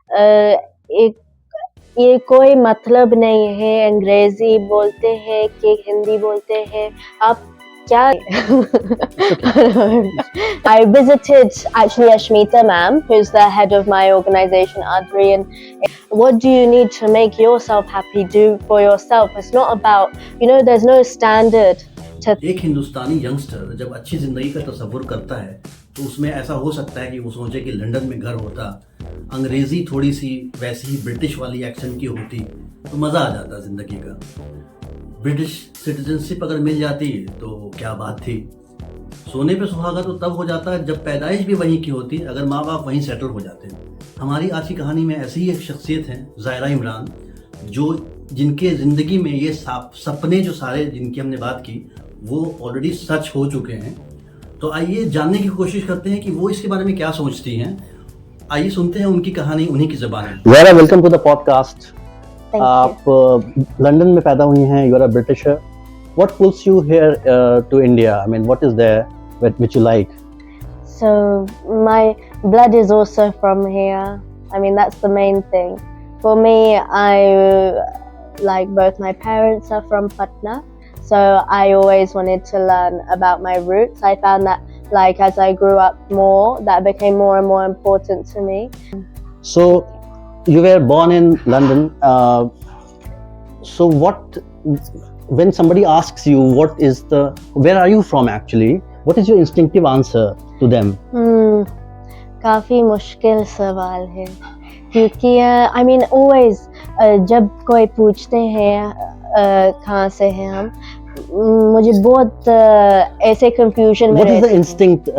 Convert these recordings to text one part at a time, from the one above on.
एक ये कोई मतलब नहीं है, अंग्रेजी बोलते हैं कि हिंदी बोलते हैं, आप क्या I visited actually Ashmita ma'am, who's the head of my organization Adri, and what do you need to make yourself happy? Do for yourself. It's not about, there's no standard to एक हिंदुस्तानी youngster जब अच्छी जिंदगी का तसव्वुर करता है तो उसमें ऐसा हो सकता है कि वो सोचे कि लंदन में घर होता, अंग्रेजी थोड़ी सी वैसी ही ब्रिटिश वाली एक्सेंट की होती तो मज़ा आ जाता जिंदगी का। ब्रिटिश सिटीजनशिप अगर मिल जाती तो क्या बात थी। सोने पे सुहागा तो तब हो जाता है जब पैदाइश भी वहीं की होती, अगर माँ बाप वहीं सेटल हो जाते। हमारी आज की कहानी में ऐसी ही एक शख्सियत है ज़ायरा इमरान, जो जिनके ज़िंदगी में ये सपने जो सारे जिनकी हमने बात की वो ऑलरेडी सच हो चुके हैं। तो आइए जानने की कोशिश करते हैं कि वो इसके बारे में क्या सोचती हैं। आइए सुनते हैं उनकी कहानी उन्हीं की ज़बान में। Zaira, welcome to the podcast. Thank आप लंदन में पैदा हुई हैं, you are a Britisher. What pulls you here to India? I mean, what is there which you like? So my blood is also from here. I mean, that's the main thing. For me, like both my parents are from Patna, so I always wanted to learn about my roots. I found that like as I grew up more, that became more and more important to me. So you were born in London. So when somebody asks you where are you from actually, what is your instinctive answer to them? काफी मुश्किल सवाल है क्योंकि I mean always जब कोई पूछते हैं कहाँ से हैं हम, मुझे बहुत ऐसे confusion में What is the instinct?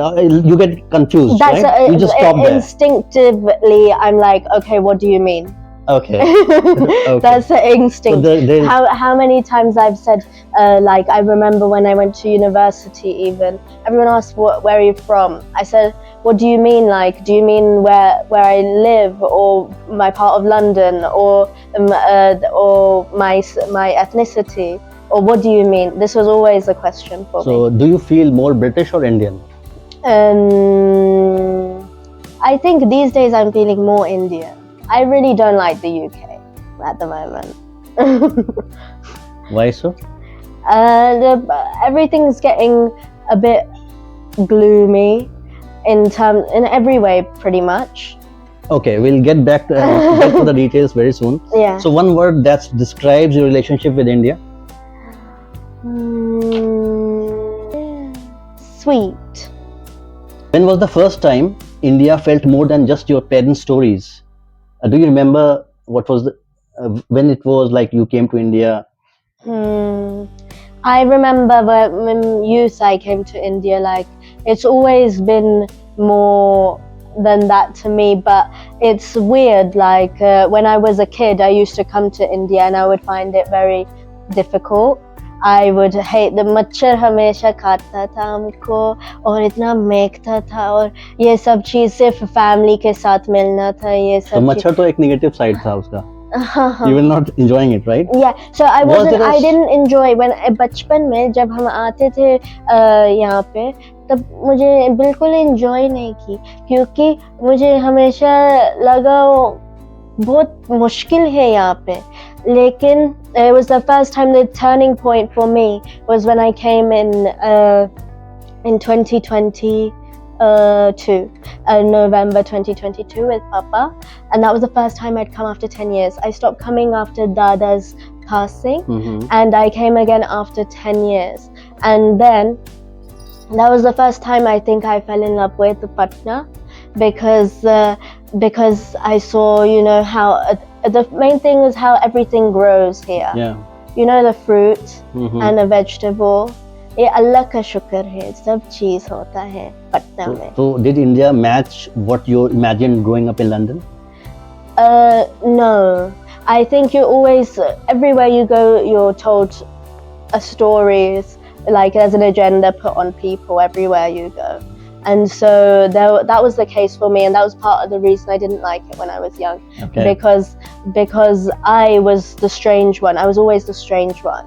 You get confused, That's right? You just stop there. Instinctively, I'm like, okay, what do you mean? Okay. Okay. That's the instinct. So how many times I've said, like I remember when I went to university even, everyone asked where are you from? I said, what do you mean? Like, do you mean where I live, or my part of London, or my ethnicity, or what do you mean? This was always a question for me. So do you feel more British or Indian? I think these days I'm feeling more Indian. I really don't like the UK at the moment. Why so? Everything's getting a bit gloomy in every way, pretty much. Okay, we'll get back to the details very soon. Yeah. So one word that describes your relationship with India? Sweet. When was the first time India felt more than just your parents' stories? Do you remember what was when it was like you came to India? I remember when I came to India, like it's always been more than that to me, but it's weird, like when I was a kid I used to come to India and I would find it very difficult. I would hate the मच्छर हमेशा काटता था हमको और इतना महकता था और ये सब चीज सिर्फ फैमिली के साथ मिलना था, ये सब। तो मच्छर तो एक नेगेटिव साइड था उसका। You were not enjoying it, right? Yeah, so I didn't enjoy when बचपन में जब हम आते थे यहाँ पे, तब मुझे बिल्कुल enjoy नहीं की क्योंकि मुझे हमेशा लगा बहुत मुश्किल है यहाँ पे। लेकिन it was the first time, the turning point for me was when I came in 2022, November 2022 with Papa, and that was the first time I'd come after 10 years. I stopped coming after Dada's passing, and I came again after 10 years. And then that was the first time I think I fell in love with Patna, because I saw, how the main thing is how everything grows here. Yeah. The fruit and the vegetable. ये अल्लाह का शुक्र है, सब चीज होता है पटना में। So did India match what you imagined growing up in London? No. I think you always, everywhere you go, you're told stories, like there's an agenda put on people everywhere you go. And so that was the case for me, and that was part of the reason I didn't like it when I was young. Okay. Because I was the strange one. I was always the strange one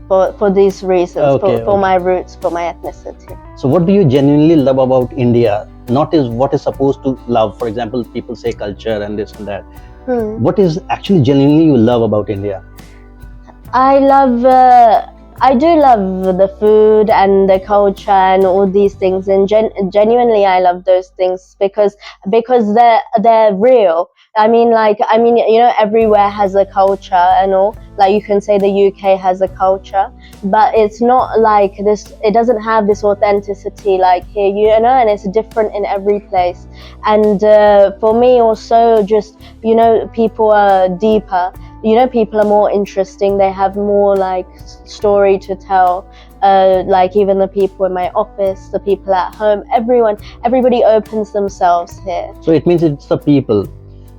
for these reasons, for my roots, for my ethnicity. So what do you genuinely love about India not is what is supposed to love. For example, people say culture and this and that. What is actually genuinely you love about India? I do love the food and the culture and all these things, and genuinely I love those things because they're real. I mean, you know, everywhere has a culture and all. Like you can say the UK has a culture, but it's not like this. It doesn't have this authenticity like here, you know, and it's different in every place. And for me also, just, you know, people are deeper. You know, people are more interesting. They have more like story to tell. Like even the people in my office, the people at home, everybody opens themselves here. So it means it's the people.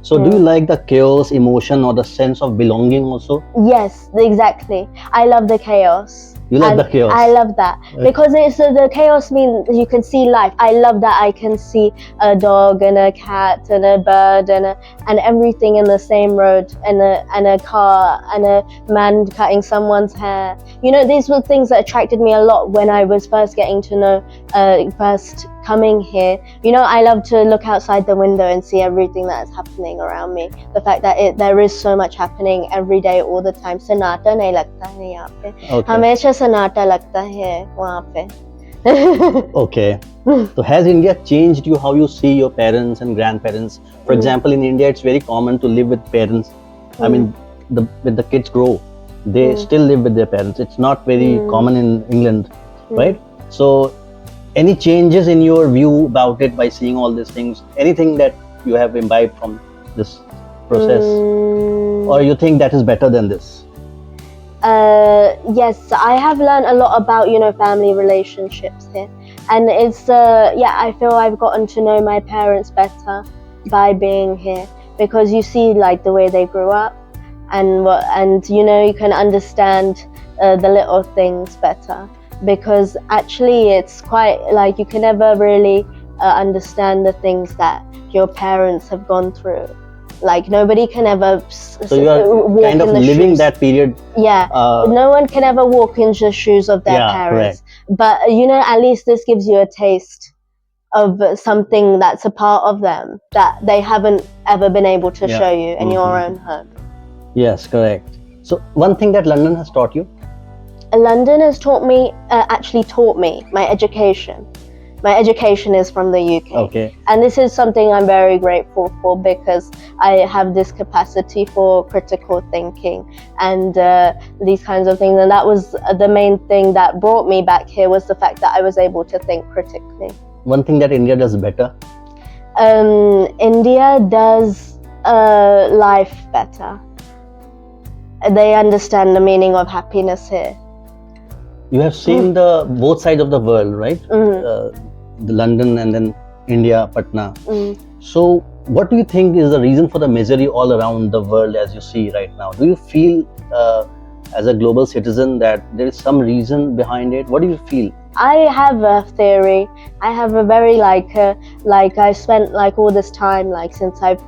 So do you like the chaos, emotion, or the sense of belonging also? Yes, exactly. I love the chaos. You like the chaos? I love that because it's the chaos means you can see life. I love that I can see a dog and a cat and a bird and everything in the same road, and a car and a man cutting someone's hair. You know, these were things that attracted me a lot when I was first getting to know, first coming here. You know, I love to look outside the window and see everything that's happening around me. The fact that there is so much happening every day, all the time. सन्नाटा नहीं लगता है यहाँ पे. हमेशा सन्नाटा लगता है वहाँ पे. Okay. So has India changed you how you see your parents and grandparents? For example, in India, it's very common to live with parents. I mean, when the kids grow, they still live with their parents. It's not very common in England, right? So any changes in your view about it by seeing all these things? Anything that you have imbibed from this process? Or you think that is better than this? Yes, I have learned a lot about, you know, family relationships here, and it's I feel I've gotten to know my parents better by being here, because you see like the way they grew up, and you know, you can understand the little things better, because actually it's quite like you can never really understand the things that your parents have gone through. Like nobody can ever so you are walk kind of in the living shoes. that period. Yeah, no one can ever walk in the shoes of their parents. Correct. But you know, at least this gives you a taste of something that's a part of them that they haven't ever been able to show you in your own home. Yes, correct. So one thing that London has taught you? London has actually taught me my education. My education is from the UK. Okay. And this is something I'm very grateful for, because I have this capacity for critical thinking and these kinds of things. And that was the main thing that brought me back here, was the fact that I was able to think critically. One thing that India does better? India does life better. They understand the meaning of happiness here. You have seen the both sides of the world, right? The London and then India, Patna. So what do you think is the reason for the misery all around the world as you see right now? Do you feel as a global citizen that there is some reason behind it? What do you feel? I have a theory. I have a very like I spent like all this time, like since I've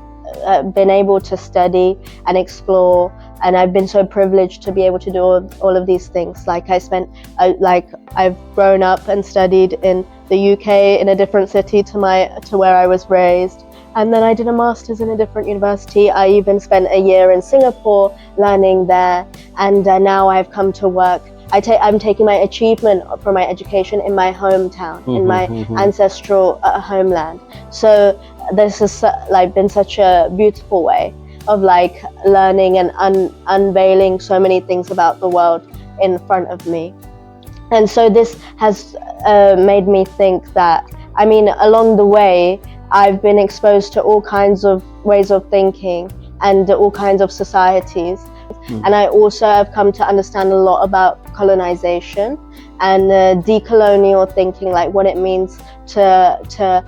been able to study and explore, and I've been so privileged to be able to do all of these things. Like I've grown up and studied in the UK in a different city to where I was raised, and then I did a master's in a different university. I even spent a year in Singapore learning there, and now I've come to work. I'm taking my achievement for my education in my hometown, in my ancestral homeland. So this has like been such a beautiful way of like learning and unveiling so many things about the world in front of me. And so this has made me think that, I mean, along the way, I've been exposed to all kinds of ways of thinking and all kinds of societies. And I also have come to understand a lot about colonization and decolonial thinking, like what it means to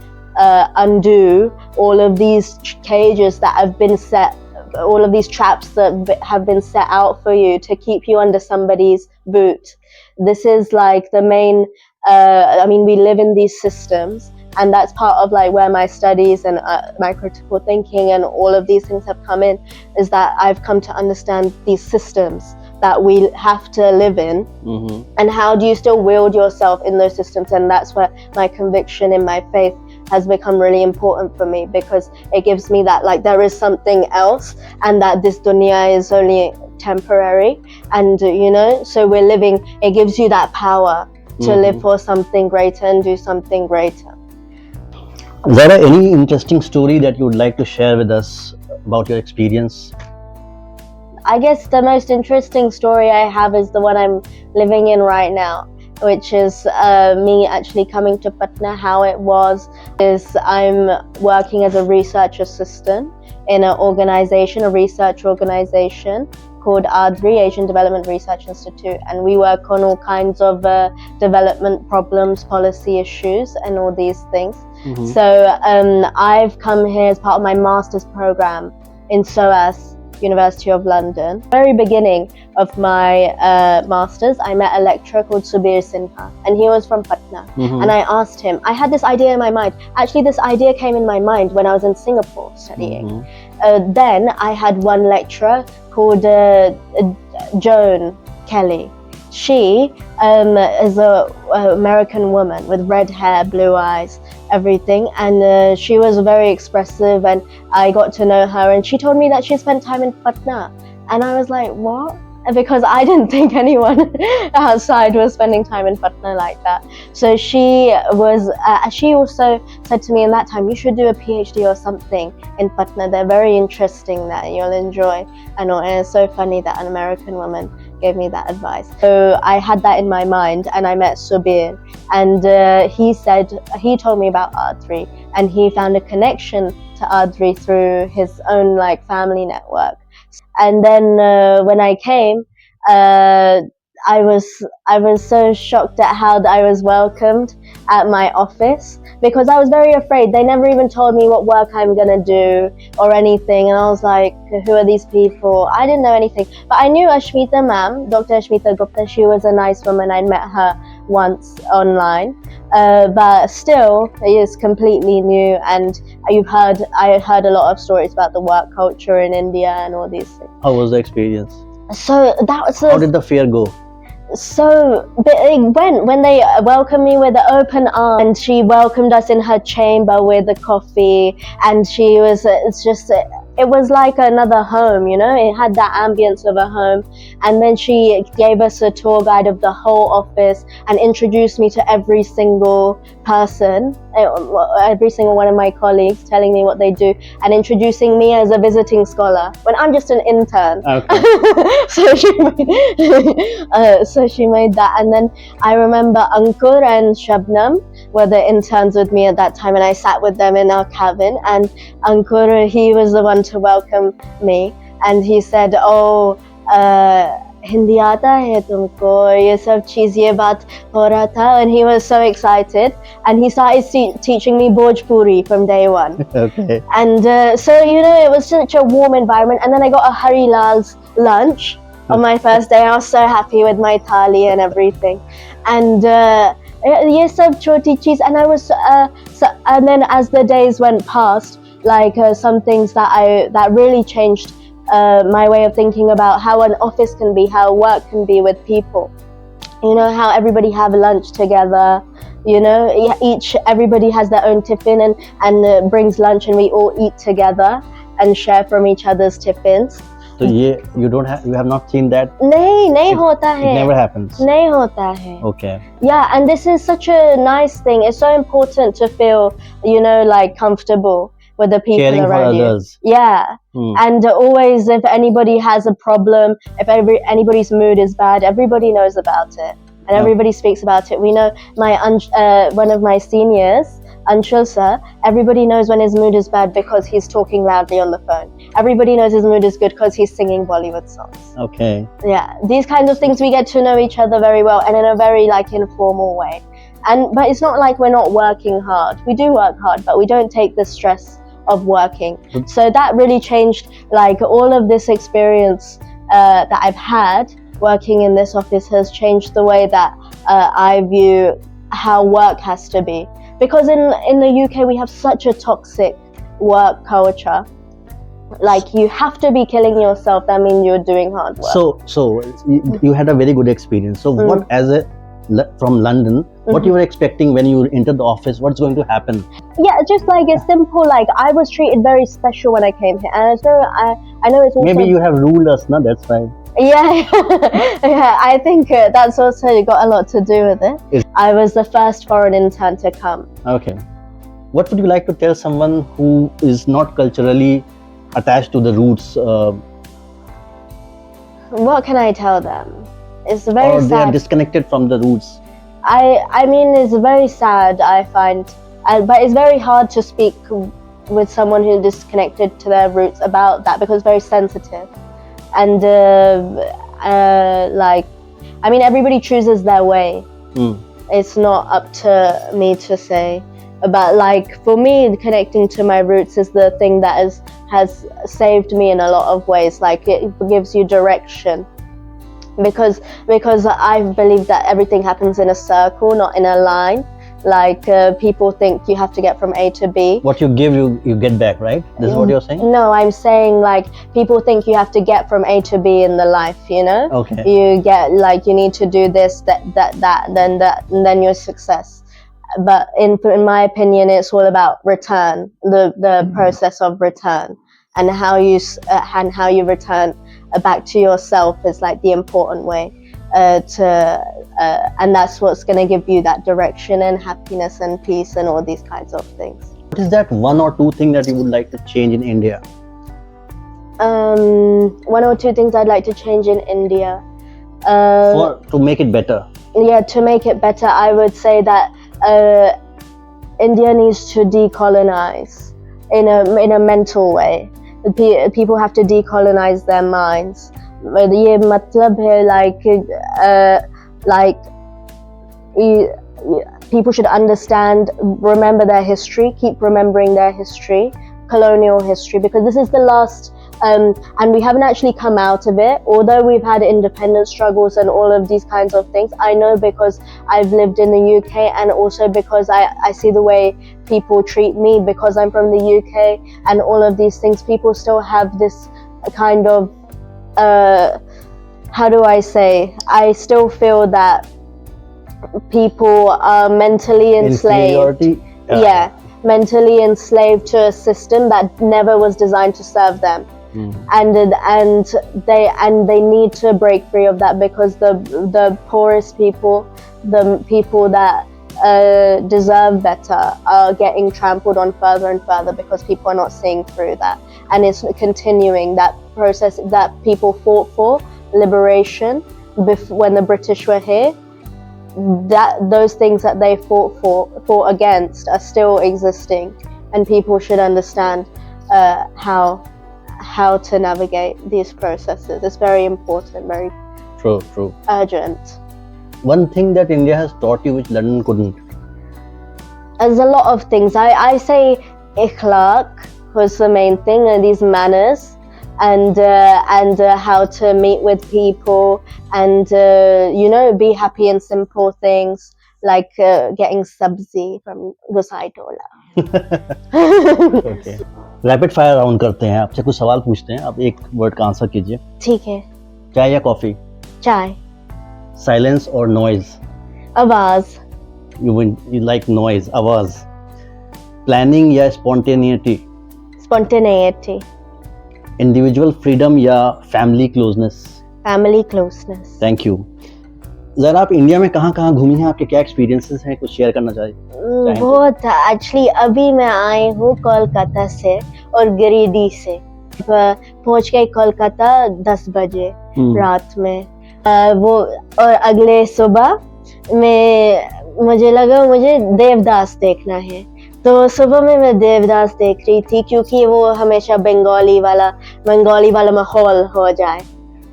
undo all of these cages that have been set, all of these traps that have been set out for you to keep you under somebody's boot. This is like the main, I mean, we live in these systems, and that's part of like where my studies and my critical thinking and all of these things have come in, is that I've come to understand these systems that we have to live in, and how do you still wield yourself in those systems. And that's where my conviction in my faith has become really important for me, because it gives me that like there is something else, and that this dunya is only temporary, and so we're living, it gives you that power to live for something greater and do something greater. Zara, any interesting story that you would like to share with us about your experience? I guess the most interesting story I have is the one I'm living in right now, which is me actually coming to Patna. How it was is I'm working as a research assistant in an organization, a research organization called ADRI, Asian Development Research Institute, and we work on all kinds of development problems, policy issues, and all these things. So I've come here as part of my master's program in SOAS, University of London. Very beginning of my masters, I met a lecturer called Subir Sinha, and he was from Patna. And I asked him, I had this idea in my mind. Actually, this idea came in my mind when I was in Singapore studying. Then I had one lecturer called Joan Kelly. She is a American woman with red hair, blue eyes, everything, and she was very expressive, and I got to know her, and she told me that she spent time in Patna, and I was like, what? Because I didn't think anyone outside was spending time in Patna like that. So she also said to me in that time, you should do a PhD or something in Patna. They're very interesting there, you'll enjoy. And it's so funny that an American woman gave me that advice. So I had that in my mind, and I met Subir, and he told me about ADRI, and he found a connection to ADRI through his own like family network. And then when I came, I was so shocked at how I was welcomed at my office, because I was very afraid. They never even told me what work I'm gonna do or anything, and I was like, who are these people? I didn't know anything, but I knew Ashmita ma'am, Dr. Ashmita Gupta. She was a nice woman. I'd met her once online, but still it is completely new, and I had heard a lot of stories about the work culture in India and all these things. How was the experience? So that was How did the fair go? So it went when they welcomed me with an open arm, and she welcomed us in her chamber with the coffee, and she was it was like another home, it had that ambience of a home. And then she gave us a tour guide of the whole office and introduced me to every single person, every single one of my colleagues, telling me what they do and introducing me as a visiting scholar when I'm just an intern. Okay. So she made that. And then I remember Ankur and Shabnam were the interns with me at that time, and I sat with them in our cabin, and Ankur, he was the one to welcome me, and he said, Hindi aata hai tumko, ye sab cheez, ye baat ho raha tha. And he was so excited, and he started teaching me Bhojpuri from day one. Okay. And so it was such a warm environment. And then I got a Hari Lal's lunch on my first day. I was so happy with my thali and everything, and ye sab choti cheez. And I was and then as the days went past, like some things that really changed my way of thinking about how an office can be, how work can be with people. How everybody have lunch together. Everybody has their own tiffin and brings lunch, and we all eat together and share from each other's tiffins. So you have not seen that? Nahi hota hai. It never happens. Nahi hota hai. Okay. Yeah, and this is such a nice thing. It's so important to feel, like comfortable with the people Caring around for you. others. Yeah. And always, if anybody has a problem, if anybody's mood is bad, everybody knows about it, and everybody speaks about it. We know one of my seniors, Anshul sir, everybody knows when his mood is bad because he's talking loudly on the phone. Everybody knows his mood is good because he's singing Bollywood songs. Okay. Yeah, these kinds of things, we get to know each other very well, and in a very informal way. But it's not like we're not working hard. We do work hard, but we don't take the stress of working. So that really changed, all of this experience that I've had working in this office has changed the way that I view how work has to be. Because in the UK we have such a toxic work culture. You have to be killing yourself, that means you're doing hard work. So you had a very good experience. So what, as a from London, what you were expecting when you entered the office? What's going to happen? Yeah, just like it's simple. Like I was treated very special when I came here, and so I know it's also Maybe you have ruled us, na? That's why. yeah, yeah. I think that's also got a lot to do with it. I was the first foreign intern to come. Okay. What would you like to tell someone who is not culturally attached to the roots? What can I tell them? It's very Or they are sad. disconnected from the roots? I mean, it's very sad, I find, but it's very hard to speak with someone who's disconnected to their roots about that because it's very sensitive. And like, I mean, everybody chooses their way. It's not up to me to say. But like for me, connecting to my roots is the thing that has saved me in a lot of ways. Like it gives you direction. Because I believe that everything happens in a circle, not in a line. Like people think you have to get from A to B. What you give, you get back, right? This is what you're saying? No, I'm saying like people think you have to get from A to B in the life, you know? Okay. You get like you need to do this, that, and then you're success. But in my opinion, it's all about return, the process of return, and how you return back to yourself is like the important way and that's what's going to give you that direction and happiness and peace and all these kinds of things. What is that one or two thing that you would like to change in India? One or two things I'd like to change in India. To make it better. Yeah, to make it better, I would say that India needs to decolonize in a mental way. People have to decolonize their minds. ये मतलब है like people should understand, remember their history, keep remembering their history, colonial history, because this is the last and we haven't actually come out of it, although we've had independence struggles and all of these kinds of things. I know because I've lived in the UK, and also because I see the way people treat me because I'm from the UK and all of these things. People still have this kind of how do I say, I still feel that people are mentally enslaved. Yeah, mentally enslaved to a system that never was designed to serve them. And they need to break free of that, because the poorest people, the people that deserve better, are getting trampled on further and further because people are not seeing through that, and it's continuing that process that people fought for liberation when the British were here. That those things that they fought against are still existing, and people should understand how to navigate these processes. It's very important, very true, urgent. One thing that India has taught you which London couldn't? There's a lot of things. I say ikhlaq was the main thing, and these manners, and how to meet with people, and be happy in simple things like getting sabzi from Gusai Tola. Okay. Rapid fire round करते हैं, आपसे कुछ सवाल पूछते हैं, आप एक word का आंसर कीजिए. ठीक है. चाय या कॉफी? चाय. साइलेंस और नॉइज? आवाज. You like noise, आवाज. प्लानिंग या स्पॉन्टेनिटी? Spontaneity. इंडिविजुअल फ्रीडम या family closeness? Family closeness. Thank you. जरा आप इंडिया में कहाँ घूमी हैं, आपके क्या एक्सपीरियंसेस हैं, कुछ शेयर करना चाहिए? बहुत. एक्चुअली अभी मैं आई हूँ कोलकाता से और गिरिडीह से. पहुँच गई कोलकाता 10 बजे रात में. वो और अगले सुबह में मुझे लगा मुझे देवदास देखना है, तो सुबह में मैं देवदास देख रही थी, क्योंकि वो हमेशा बंगाली वाला माहौल हो जाए,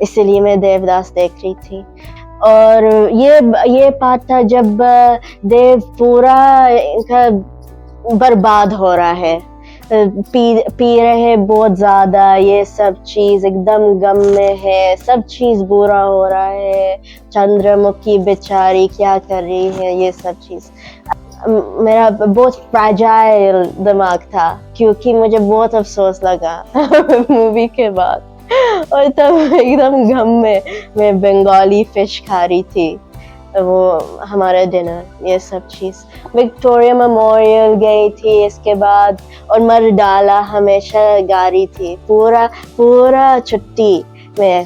इसलिए मैं देवदास देख रही थी. और ये पार्ट था जब देव पूरा बर्बाद हो रहा है, पी रहे हैं बहुत ज्यादा, ये सब चीज एकदम गम में है, सब चीज बुरा हो रहा है, चंद्रमुखी बेचारी क्या कर रही है, ये सब चीज. मेरा बहुत फ्रैजाइल दिमाग था, क्योंकि मुझे बहुत अफसोस लगा मूवी के बाद, और तब एकदम गम में मैं बंगाली फिश खा रही थी. वो हमारा डिनर, ये सब चीज़। विक्टोरिया मेमोरियल गई थी इसके बाद, और मरडाला हमेशा जा रही थी पूरा छुट्टी में।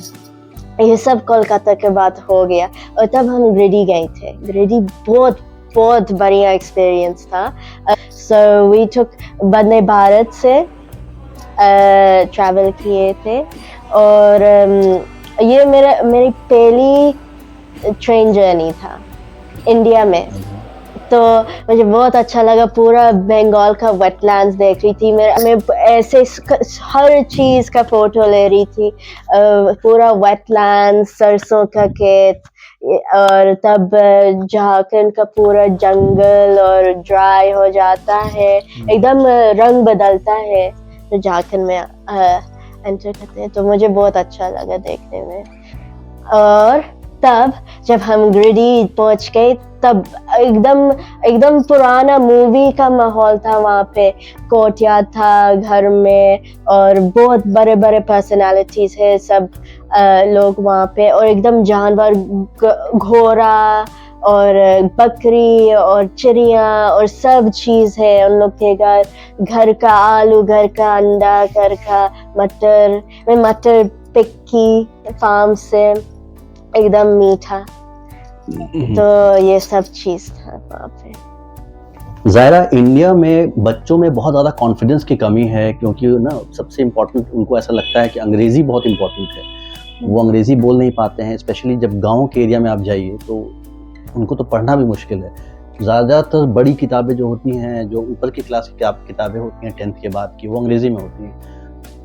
ये सब कोलकाता के बाद हो गया। और तब हम गिरिडीह गए थे। गिरिडीह बहुत बढ़िया एक्सपीरियंस था। So we took Vande Bharat से ट्रैवल किए थे, और ये मेरी पहली ट्रेन जर्नी था इंडिया में। तो मुझे बहुत अच्छा लगा। पूरा बंगाल का वेटलैंड्स देख रही थी। मैं ऐसे हर चीज़ का फोटो ले रही थी। पूरा वेटलैंड्स, सरसों का खेत, और तब झारखंड का पूरा जंगल और ड्राई हो जाता है, एकदम रंग बदलता है तो झारखंड में एंटर करते हैं। तो मुझे बहुत अच्छा लगा देखने में। और तब जब हम गिरिडीह पहुंच गए, तब एकदम पुराना मूवी का माहौल था वहाँ पे। कोर्टयार्ड था घर में, और बहुत बड़े बड़े पर्सनालिटीज है सब लोग वहाँ पे, और एकदम जानवर, घोड़ा और बकरी और चिड़िया और सब चीज़ है उन लोग के घर का आलू, घर का अंडा, घर का मटर पिक्की फार्म से, एकदम मीठा। तो ये सब चीज़ था वहाँ पे। ज़ाहिरा, इंडिया में बच्चों में बहुत ज़्यादा कॉन्फिडेंस की कमी है, क्योंकि ना सबसे इम्पोर्टेंट उनको ऐसा लगता है कि अंग्रेज़ी बहुत इम्पोर्टेंट है। वो अंग्रेज़ी बोल नहीं पाते हैं। स्पेशली जब गांव के एरिया में आप जाइए तो उनको तो पढ़ना भी मुश्किल है। ज़्यादातर बड़ी किताबें जो होती हैं, जो ऊपर की क्लास की किताबें होती हैं 10th के बाद की, वो अंग्रेज़ी में होती हैं।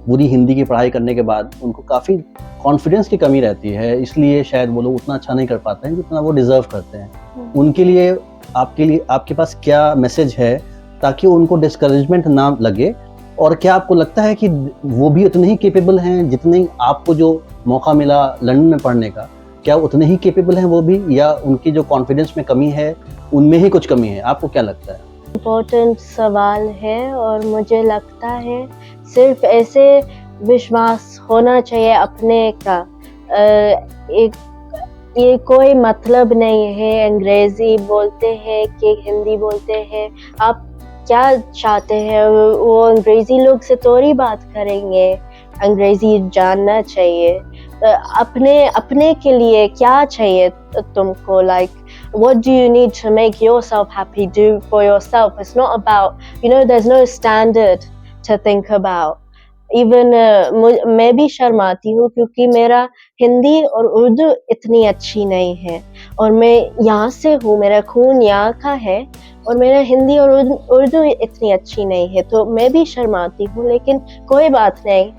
पूरी हिंदी की पढ़ाई करने के बाद उनको काफ़ी कॉन्फिडेंस की कमी रहती है, इसलिए शायद वो लोग उतना अच्छा नहीं कर पाते हैं जितना वो डिज़र्व करते हैं। उनके लिए आपके पास क्या मैसेज है ताकि उनको डिस्करेजमेंट ना लगे? और क्या आपको लगता है कि वो भी उतने ही कैपेबल हैं जितने आपको जो मौका मिला लंदन में पढ़ने का, क्या उतने ही कैपेबल हैं वो भी, या उनकी जो कॉन्फिडेंस में कमी है उनमें ही कुछ कमी है? आपको क्या लगता है? इम्पोर्टेंट सवाल है, और मुझे लगता है सिर्फ ऐसे विश्वास होना चाहिए अपने का। ये कोई मतलब नहीं है अंग्रेजी बोलते हैं कि हिंदी बोलते हैं। आप क्या चाहते हैं, वो अंग्रेजी लोग से थोड़ी बात करेंगे। अंग्रेजी जानना चाहिए। अपने के लिए क्या चाहिए तुमको, like what do you need to make yourself happy, do for yourself. It's not about, there's no standard to think about. Even मैं भी शर्माती हूँ क्योंकि मेरा हिंदी और उर्दू इतनी अच्छी नहीं है, और मैं यहाँ से हूँ, मेरा खून यहाँ का है, और मेरा हिंदी और उर्दू इतनी अच्छी नहीं है, तो मैं भी शर्माती हूँ। लेकिन कोई बात नहीं,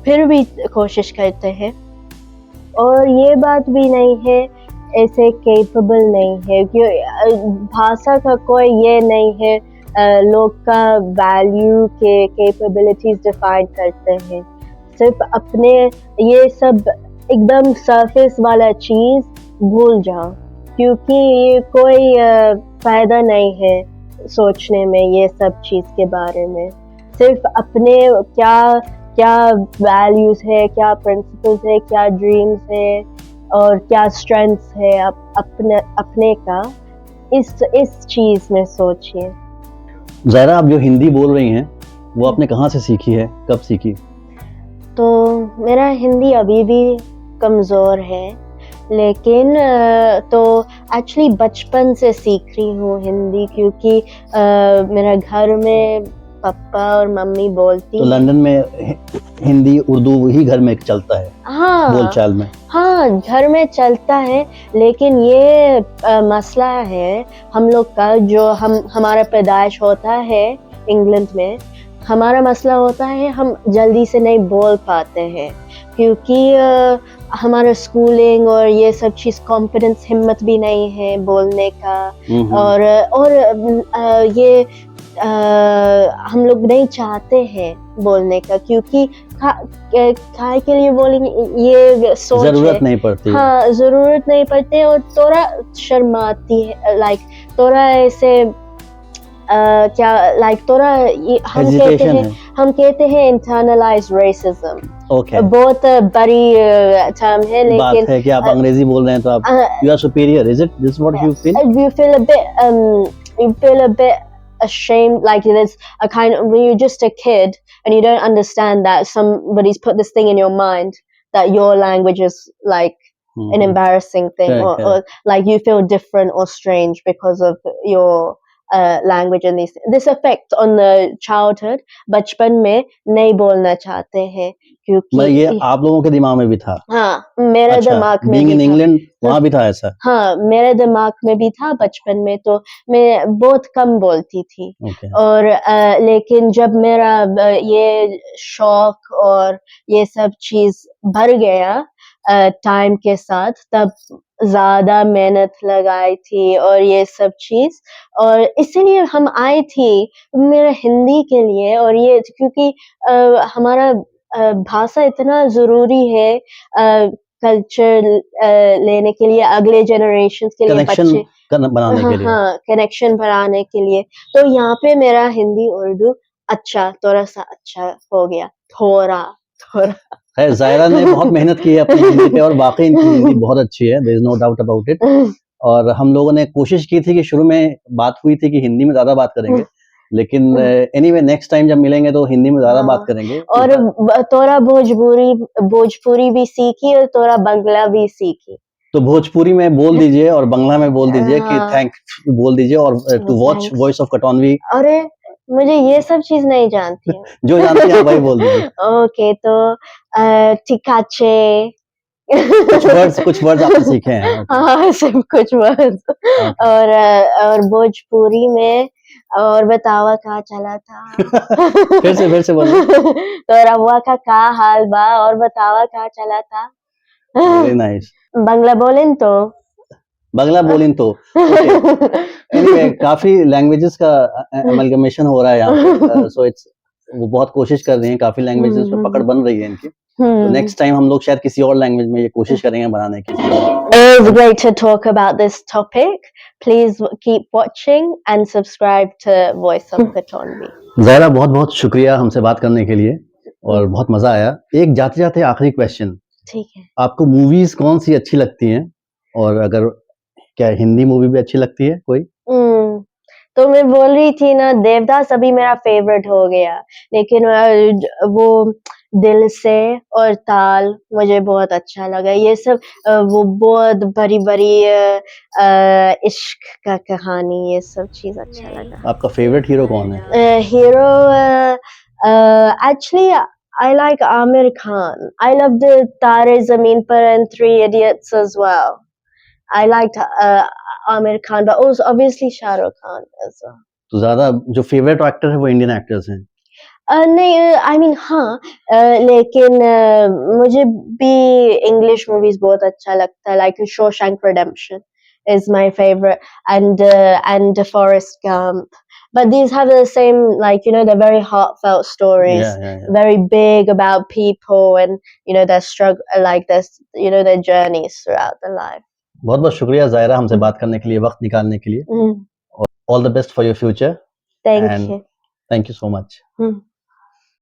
फिर भी कोशिश करते हैं। और ये बात भी नहीं है ऐसे केपेबल नहीं है, क्योंकि भाषा का कोई ये नहीं है लोग का वैल्यू के कैपेबिलिटीज डिफाइन करते हैं। सिर्फ अपने ये सब एकदम सरफेस वाला चीज़ भूल जाओ, क्योंकि ये कोई फ़ायदा नहीं है सोचने में ये सब चीज़ के बारे में। सिर्फ अपने क्या वैल्यूज़ है, क्या प्रिंसिपल्स है, क्या ड्रीम्स है, और क्या स्ट्रेंथ्स है अपने का, इस चीज़ में सोचिए। ज़ाहिरा, आप जो हिंदी बोल रही हैं वो आपने कहाँ से सीखी है, कब सीखी? तो मेरा हिंदी अभी भी कमज़ोर है, लेकिन तो एक्चुअली बचपन से सीख रही हूँ हिंदी, क्योंकि मेरा घर में पापा और मम्मी बोलती। तो लंदन में हिंदी उर्दू ही घर में चलता है? हाँ, बोलचाल में? हाँ, घर में चलता है। लेकिन ये मसला है हम लोग का, जो हमारा पैदाइश होता है इंग्लैंड में, हमारा मसला होता है हम जल्दी से नहीं बोल पाते हैं, क्योंकि हमारा स्कूलिंग और ये सब चीज़, कॉन्फिडेंस, हिम्मत भी नहीं है बोलने का। और ये हम लोग नहीं चाहते हैं बोलने का, क्योंकि खाए के लिए बोलेंगे ये सोच जरूरत नहीं पड़ती। हाँ, जरूरत नहीं पड़ती, और थोड़ा शर्माती है, लाइक थोड़ा ऐसे क्या लाइक थोड़ा Hesitation है. हम कहते हैं internalized racism. Okay. बहुत बड़ी टर्म है बात लेकिन है कि आप अंग्रेजी बोल रहे हैं तो आप you are superior. Is it this what you feel? you feel a bit ashamed, like there's a kind of, when you're just a kid and you don't understand that somebody's put this thing in your mind that your language is like an embarrassing thing, Correct, or like you feel different or strange because of your language, and this affects on the childhood. बचपन में नहीं बोलना चाहते हैं मैं ये क्योंकि आप लोगों के दिमाग में भी था. हाँ मेरे अच्छा, दिमाग में being भी in था. England वहाँ भी था ऐसा. हाँ मेरे दिमाग में भी था बचपन में, तो मैं बहुत कम बोलती थी. Okay. और लेकिन जब मेरा ये शौक और ये सब चीज बढ़ गया टाइम के साथ, तब ज्यादा मेहनत लगाई थी और ये सब चीज, और इसीलिए हम आई थी मेरा हिंदी के लिए. और ये क्योंकि हमारा भाषा इतना जरूरी है कल्चर लेने के लिए, अगले जनरेशन के लिए, Connection बच्चे बनाने के लिए. हाँ कनेक्शन बनाने के लिए. तो यहाँ पे मेरा हिंदी उर्दू अच्छा, थोड़ा सा अच्छा हो गया, थोड़ा. है, जायरा ने बहुत मेहनत की है अपनी हिंदी पे और वाकई इनकी हिंदी बहुत अच्छी है. There is no doubt about it. और हम लोगों ने कोशिश की थी कि शुरू में बात हुई थी कि हिंदी में ज्यादा बात करेंगे, लेकिन एनीवे नेक्स्ट टाइम जब मिलेंगे तो हिंदी में ज्यादा बात करेंगे. और थोड़ा भोजपुरी भी सीखी और थोड़ा बांग्ला भी सीखी. तो भोजपुरी में बोल दीजिए और बांग्ला में बोल दीजिए कि हाँ. थैंक बोल दीजिए, और to watch Thanks. Voice of कटौनवी. अरे मुझे ये सब चीज नहीं जानती हूँ. जो जानते हैं आप वही बोल दीजिए. ओके तो टिकाचे कुछ वर्ड्स आपने सीखे हैं. Okay. हाँ सब कुछ वर्ड्स. Okay. और भोजपुरी में और बतावा का चला था. फिर से बोलिए. तो रवा का हाल बा और बतावा का चला था. Very nice. बांग्ला बोलें तो बांग्ला बोलिन तो. एनीवे काफी लैंग्वेजेस का अमलगमेशन हो रहा है यहाँ पे. सो इट्स वो बहुत कोशिश कर रही हैं, काफी लैंग्वेजेस पे पकड़ बन रही है इनकी. तो नेक्स्ट टाइम हम लोग शायद किसी और लैंग्वेज में ये कोशिश करेंगे बनाने की. It was great to talk about this topic. Please keep watching and subscribe to Voice of Katonvi. Zaira बहुत बहुत शुक्रिया हमसे बात करने के लिए और बहुत मजा आया. एक जाते जाते आखिरी क्वेश्चन, ठीक है. आपको मूवीज कौन सी अच्छी लगती हैं, और अगर क्या हिंदी मूवी भी अच्छी लगती है कोई? तो मैं बोल रही थी ना, देवदास अभी मेरा फेवरेट हो गया, लेकिन वो दिल से और ताल मुझे बहुत अच्छा लगा. ये सब वो बहुत बड़ी बड़ी इश्क का कहानी, ये सब चीज अच्छा लगा. आपका फेवरेट हीरो कौन है? Hero actually I like Amir Khan. I loved Tare Zameen Par and Three Idiots as well. I liked Amir Khan, but also obviously Shah Rukh Khan as well. तो ज्यादा जो फेवरेट एक्टर है वो Indian actors हैं? नहीं I mean हाँ, लेकिन मुझे भी इंग्लिश मूवीज बहुत अच्छा लगता है. Like Shawshank Redemption is my favorite, and Forrest Gump. But these have the same, like, you know, they're very heartfelt stories. Yeah. Very big about people and, you know, their struggle, like this, you know, their journeys throughout their life. बहुत बहुत शुक्रिया ज़ायरा हमसे बात करने के लिए, वक्त निकालने के लिए. All the best for your future. Thank you. Thank you so much.